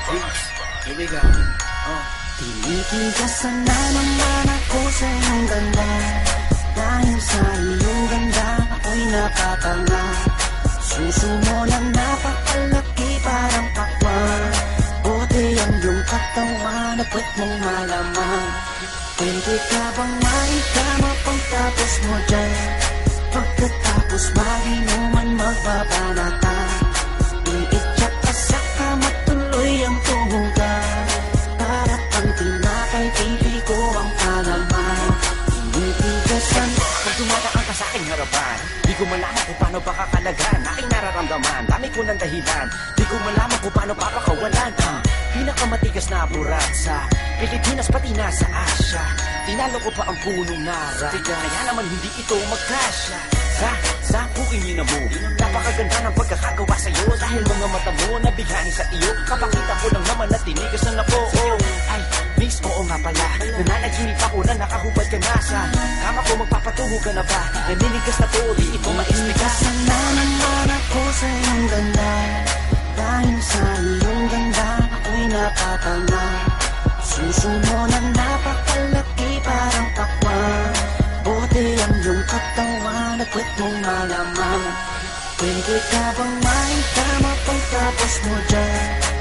Here we go. Tinitigasan na naman ako sa iyong ganda. Dahil sa iyong ganda, ako'y napatanga. Suso mo na napakalaki parang pakwan. Buti ang iyong katawan, napwet mong malaman. Pwede ka bang maikama pagtapos mo dyan? Pagkatapos maginuman magpapanata. Iitsak ka sa kama, tuloy ang tumugan. Para pang tinapay, pipi ko ang palaman. Tinitigasan. Pag dumadaan ka sa aking harapan, di ko malaman kung paano pakakalagan aking nararamdaman. Dami ko ng dahilan, di ko malaman kung paano papakawalan ang pinakamatigas na burat sa Pilipinas pati na sa Asya. Tinalo ko pa ang punong nara, kaya naman hindi ito magkasya. Sa pukin mo, napakaganda ng pagkakagawa sa'yo. Dahil mga mata mo nabighani sa iyo, kapakita ko lang naman na tinigas na ako. Ay, miss, oo nga pala, nananaginip ako na nakahubad ka na sa kama ko. Magpapatungo ka na ba? Naninigas na to, di ito maisplika. Sana naman ako sa iyong ganda. Dahil sa iyong ganda, ako'y napatanga. Suso mo na napakalaki parang pakwan. Buti ang iyong katawan, nagkwet mong malaman. Pwede ka bang maikama pagtapos mo dyan?